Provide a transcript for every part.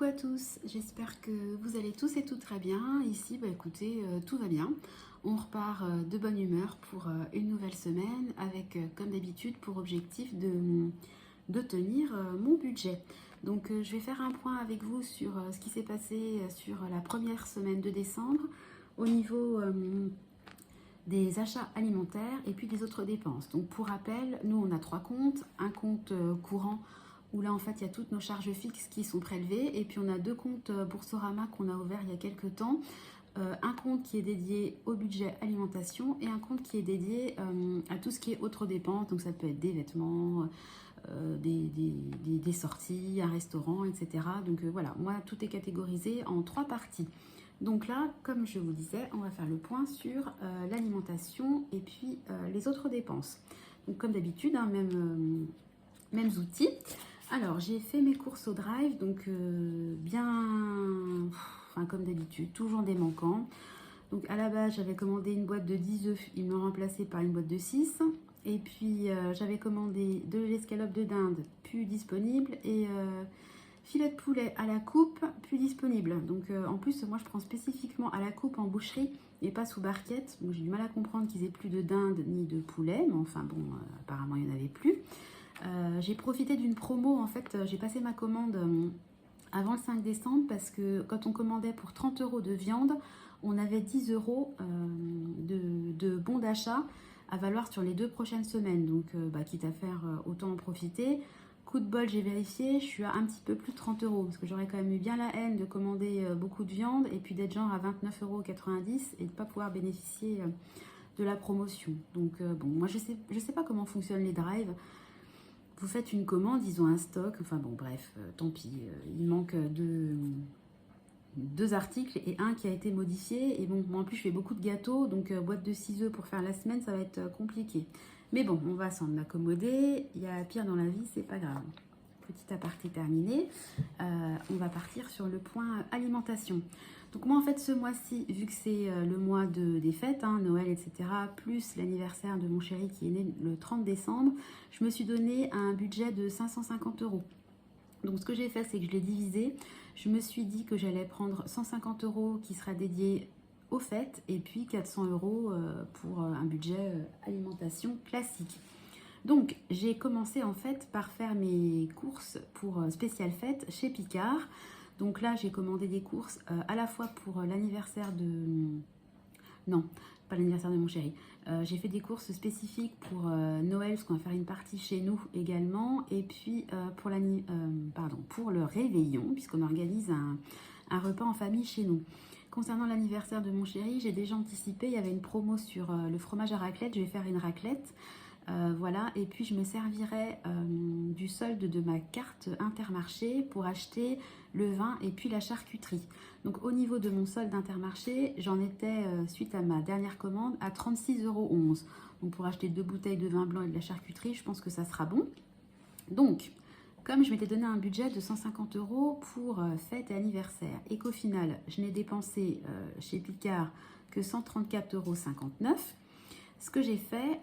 Coucou à tous, j'espère que vous allez tous et toutes très bien. Ici, écoutez, tout va bien. On repart de bonne humeur pour une nouvelle semaine avec, comme d'habitude, pour objectif de tenir mon budget. Donc, je vais faire un point avec vous sur ce qui s'est passé sur la première semaine de décembre au niveau des achats alimentaires et puis des autres dépenses. Donc, pour rappel, nous, on a 3 comptes. Un compte courant où là en fait il y a toutes nos charges fixes qui sont prélevées, et puis on a 2 comptes Boursorama qu'on a ouvert il y a quelques temps, un compte qui est dédié au budget alimentation et un compte qui est dédié à tout ce qui est autres dépenses, donc ça peut être des vêtements, des sorties, un restaurant, etc. Donc voilà, moi tout est catégorisé en 3 parties. Donc là, comme je vous disais, on va faire le point sur l'alimentation et puis les autres dépenses. Donc comme d'habitude, hein, mêmes outils. Alors, j'ai fait mes courses au drive, donc comme d'habitude, toujours des manquants. Donc à la base, j'avais commandé une boîte de 10 œufs, ils m'ont remplacé par une boîte de 6. Et puis, j'avais commandé 2 escalopes de dinde, plus disponibles, et filet de poulet à la coupe, plus disponible. Donc en plus, moi, je prends spécifiquement à la coupe en boucherie et pas sous barquette. Donc j'ai du mal à comprendre qu'ils aient plus de dinde ni de poulet, mais enfin bon, apparemment, il n'y en avait plus. J'ai profité d'une promo, en fait, j'ai passé ma commande avant le 5 décembre parce que quand on commandait pour 30 € de viande, on avait 10 € de bons d'achat à valoir sur les 2 prochaines semaines. Donc, quitte à faire, autant en profiter. Coup de bol, j'ai vérifié, je suis à un petit peu plus de 30 € parce que j'aurais quand même eu bien la haine de commander beaucoup de viande et puis d'être genre à 29,90 € et de ne pas pouvoir bénéficier de la promotion. Donc, bon, moi, je sais pas comment fonctionnent les drives. Vous faites une commande, ils ont un stock, enfin bon bref, tant pis, il manque deux articles et un qui a été modifié. Et bon, moi en plus je fais beaucoup de gâteaux, donc boîte de 6 œufs pour faire la semaine, ça va être compliqué. Mais bon, on va s'en accommoder, il y a pire dans la vie, c'est pas grave. Petit aparté terminé, on va partir sur le point alimentation. Donc moi en fait ce mois-ci, vu que c'est le mois des fêtes, hein, Noël, etc., plus l'anniversaire de mon chéri qui est né le 30 décembre, je me suis donné un budget de 550 €. Donc ce que j'ai fait, c'est que je l'ai divisé. Je me suis dit que j'allais prendre 150 € qui sera dédié aux fêtes et puis 400 € pour un budget alimentation classique. Donc j'ai commencé en fait par faire mes courses pour spécial fête chez Picard. Donc là j'ai commandé des courses à la fois pour l'anniversaire de... Non, pas l'anniversaire de mon chéri. J'ai fait des courses spécifiques pour Noël, parce qu'on va faire une partie chez nous également. Et puis pour le réveillon, puisqu'on organise un repas en famille chez nous. Concernant l'anniversaire de mon chéri, j'ai déjà anticipé, il y avait une promo sur le fromage à raclette. Je vais faire une raclette. Voilà, et puis je me servirai du solde de ma carte Intermarché pour acheter le vin et puis la charcuterie. Donc au niveau de mon solde Intermarché, j'en étais, suite à ma dernière commande, à 36,11 €. Donc pour acheter 2 bouteilles de vin blanc et de la charcuterie, je pense que ça sera bon. Donc, comme je m'étais donné un budget de 150 € pour fête et anniversaire, et qu'au final, je n'ai dépensé chez Picard que 134,59 €, ce que j'ai fait,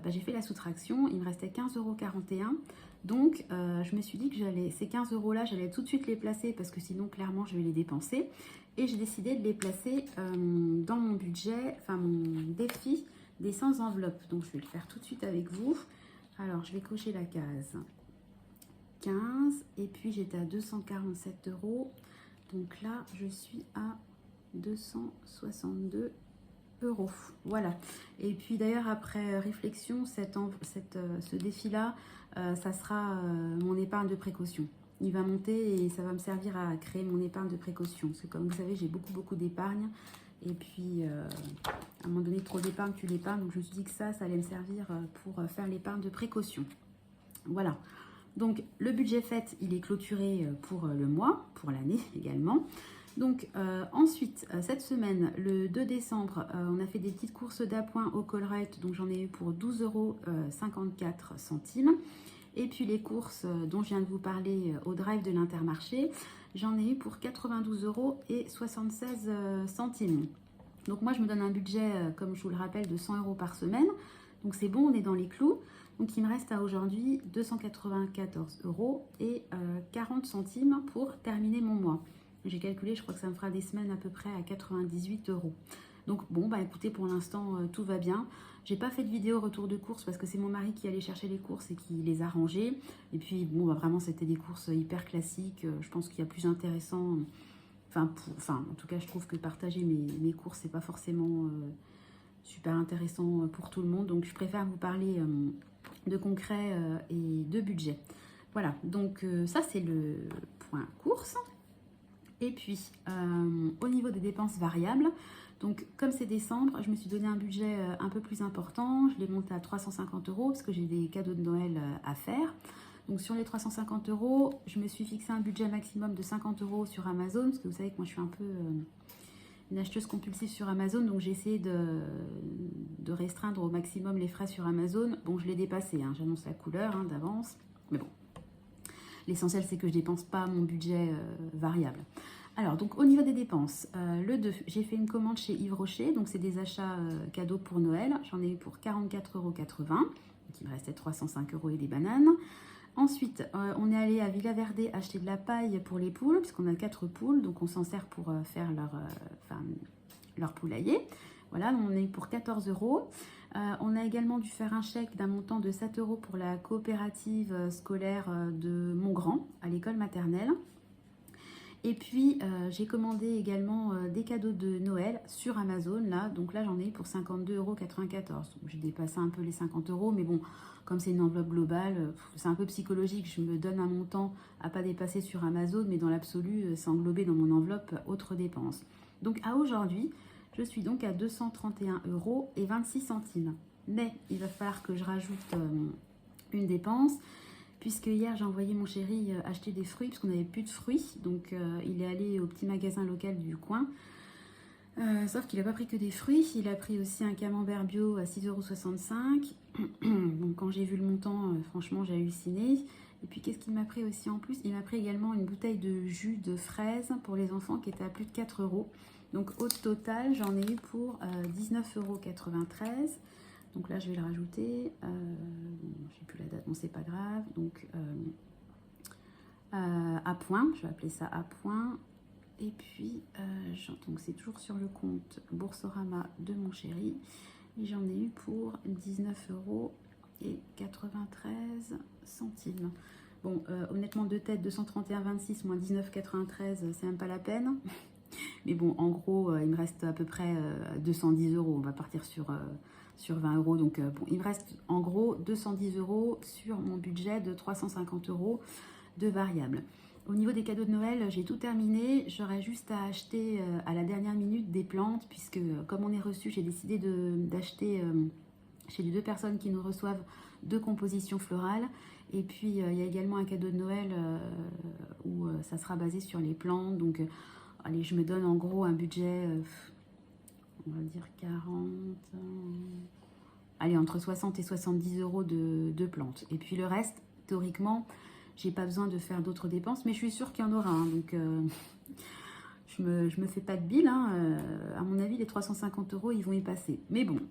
j'ai fait la soustraction, il me restait 15,41 €. Donc, je me suis dit que ces 15 € là, j'allais tout de suite les placer parce que sinon, clairement, je vais les dépenser. Et j'ai décidé de les placer dans mon budget, enfin mon défi des 100 enveloppes. Donc, je vais le faire tout de suite avec vous. Alors, je vais cocher la case 15 et puis j'étais à 247 €. Donc là, je suis à 262 €. Voilà. Et puis d'ailleurs, après réflexion, ce défi-là, ça sera mon épargne de précaution. Il va monter et ça va me servir à créer mon épargne de précaution. Parce que comme vous savez, j'ai beaucoup d'épargne. Et puis, à un moment donné, trop d'épargne, tu l'épargnes. Donc je me suis dit que ça allait me servir pour faire l'épargne de précaution. Voilà. Donc le budget fait, il est clôturé pour le mois, pour l'année également. Donc ensuite, cette semaine, le 2 décembre, on a fait des petites courses d'appoint au Colruyt, donc j'en ai eu pour 12,54 €. Et puis les courses dont je viens de vous parler au drive de l'Intermarché, j'en ai eu pour 92,76 €. Donc moi, je me donne un budget, comme je vous le rappelle, de 100 € par semaine. Donc c'est bon, on est dans les clous. Donc il me reste à aujourd'hui 294 euros et 40 centimes pour terminer mon mois. J'ai calculé, je crois que ça me fera des semaines à peu près à 98 euros. Donc bon, bah écoutez, pour l'instant, tout va bien. J'ai pas fait de vidéo retour de course parce que c'est mon mari qui allait chercher les courses et qui les a rangées. Et puis bon, bah vraiment, c'était des courses hyper classiques. Je pense qu'il y a plus intéressant. Enfin, en tout cas, je trouve que partager mes courses, c'est pas forcément super intéressant pour tout le monde. Donc je préfère vous parler de concret et de budget. Voilà, donc ça c'est le point course. Et puis, au niveau des dépenses variables, donc comme c'est décembre, je me suis donné un budget un peu plus important. Je l'ai monté à 350 euros parce que j'ai des cadeaux de Noël à faire. Donc sur les 350 euros, je me suis fixé un budget maximum de 50 euros sur Amazon. Parce que vous savez que moi je suis un peu une acheteuse compulsive sur Amazon. Donc j'ai essayé de restreindre au maximum les frais sur Amazon. Bon, je l'ai dépassé, hein, j'annonce la couleur d'avance. Mais bon, l'essentiel, c'est que je ne dépense pas mon budget variable. Alors, donc au niveau des dépenses, le 2, j'ai fait une commande chez Yves Rocher. Donc, c'est des achats cadeaux pour Noël. J'en ai eu pour 44,80 €. Donc, il me restait 305 € et des bananes. Ensuite, on est allé à Villa Verde acheter de la paille pour les poules, puisqu'on a 4 poules. Donc, on s'en sert pour faire leur poulailler. Voilà, on est pour 14 €. On a également dû faire un chèque d'un montant de 7 € pour la coopérative scolaire de Montgrand, à l'école maternelle. Et puis, j'ai commandé également des cadeaux de Noël sur Amazon. Donc là, j'en ai eu pour 52,94 €. J'ai dépassé un peu les 50 €, mais bon, comme c'est une enveloppe globale, c'est un peu psychologique. Je me donne un montant à pas dépasser sur Amazon, mais dans l'absolu, c'est englobé dans mon enveloppe autres dépenses. Donc à aujourd'hui, je suis donc à 231,26 €. Mais il va falloir que je rajoute une dépense, puisque hier j'ai envoyé mon chéri acheter des fruits, parce qu'on n'avait plus de fruits. Donc il est allé au petit magasin local du coin. Sauf qu'il n'a pas pris que des fruits, il a pris aussi un camembert bio à 6,65 €. Donc quand j'ai vu le montant, franchement j'ai halluciné. Et puis qu'est-ce qu'il m'a pris aussi en plus? Il m'a pris également une bouteille de jus de fraise pour les enfants qui était à plus de 4 €. Donc au total, j'en ai eu pour 19,93 €. Donc là, je vais le rajouter. Je n'ai plus la date, bon, c'est pas grave. Donc à point, je vais appeler ça à point. Et puis, donc c'est toujours sur le compte Boursorama de mon chéri. Et j'en ai eu pour 19,93 €. Bon, honnêtement, de tête, 231,26 moins 19,93, c'est même pas la peine. Mais bon, en gros, il me reste à peu près 210 €. On va partir sur 20 €. Donc, bon, il me reste en gros 210 € sur mon budget de 350 € de variable. Au niveau des cadeaux de Noël, j'ai tout terminé. J'aurais juste à acheter à la dernière minute des plantes, puisque comme on est reçu, j'ai décidé d'acheter chez les 2 personnes qui nous reçoivent 2 compositions florales. Et puis, il y a également un cadeau de Noël où ça sera basé sur les plantes. Donc, allez, je me donne en gros un budget, on va dire 40, allez, entre 60 et 70 € de plantes. Et puis le reste, théoriquement, j'ai pas besoin de faire d'autres dépenses, mais je suis sûre qu'il y en aura. Donc, je me fais pas de bile. À mon avis, les 350 €, ils vont y passer. Mais bon,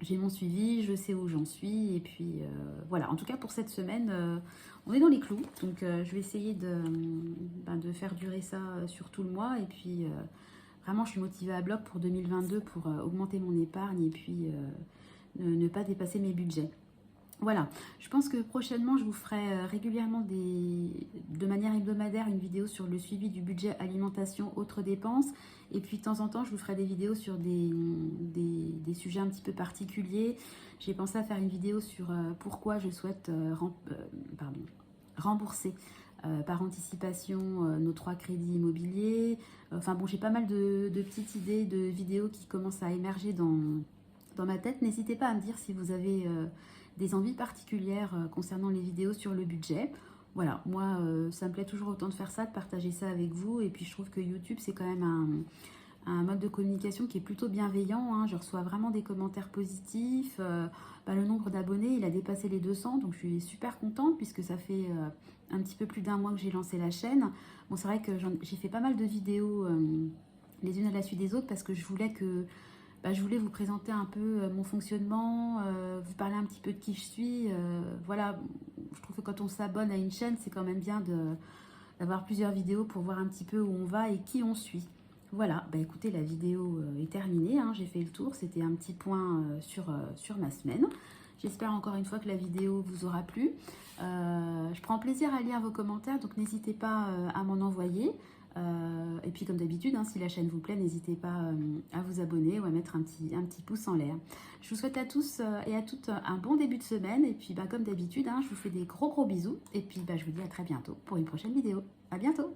j'ai mon suivi, je sais où j'en suis. Et puis, voilà. En tout cas, pour cette semaine, on est dans les clous. Donc, je vais essayer de faire durer ça sur tout le mois. Et puis, vraiment, je suis motivée à bloc pour 2022 pour augmenter mon épargne et puis ne pas dépasser mes budgets. Voilà, je pense que prochainement, je vous ferai régulièrement de manière hebdomadaire une vidéo sur le suivi du budget alimentation, autres dépenses. Et puis de temps en temps, je vous ferai des vidéos sur des sujets un petit peu particuliers. J'ai pensé à faire une vidéo sur pourquoi je souhaite rembourser par anticipation nos 3 crédits immobiliers. Enfin bon, j'ai pas mal de petites idées de vidéos qui commencent à émerger dans ma tête. N'hésitez pas à me dire si vous avez des envies particulières concernant les vidéos sur le budget. Voilà, moi, ça me plaît toujours autant de faire ça, de partager ça avec vous. Et puis, je trouve que YouTube, c'est quand même un mode de communication qui est plutôt bienveillant. Je reçois vraiment des commentaires positifs. Le nombre d'abonnés, il a dépassé les 200. Donc, je suis super contente puisque ça fait un petit peu plus d'1 mois que j'ai lancé la chaîne. Bon, c'est vrai que j'ai fait pas mal de vidéos les unes à la suite des autres parce que je voulais que je voulais vous présenter un peu mon fonctionnement, vous parler un petit peu de qui je suis. Voilà, je trouve que quand on s'abonne à une chaîne, c'est quand même bien d'avoir plusieurs vidéos pour voir un petit peu où on va et qui on suit. Voilà, écoutez, la vidéo est terminée, hein, j'ai fait le tour, c'était un petit point sur ma semaine. J'espère encore une fois que la vidéo vous aura plu. Je prends plaisir à lire vos commentaires, donc n'hésitez pas à m'en envoyer. Et puis comme d'habitude, hein, si la chaîne vous plaît, n'hésitez pas à vous abonner ou à mettre un petit pouce en l'air. Je vous souhaite à tous et à toutes un bon début de semaine. Et puis comme d'habitude, hein, je vous fais des gros bisous. Et puis je vous dis à très bientôt pour une prochaine vidéo. À bientôt!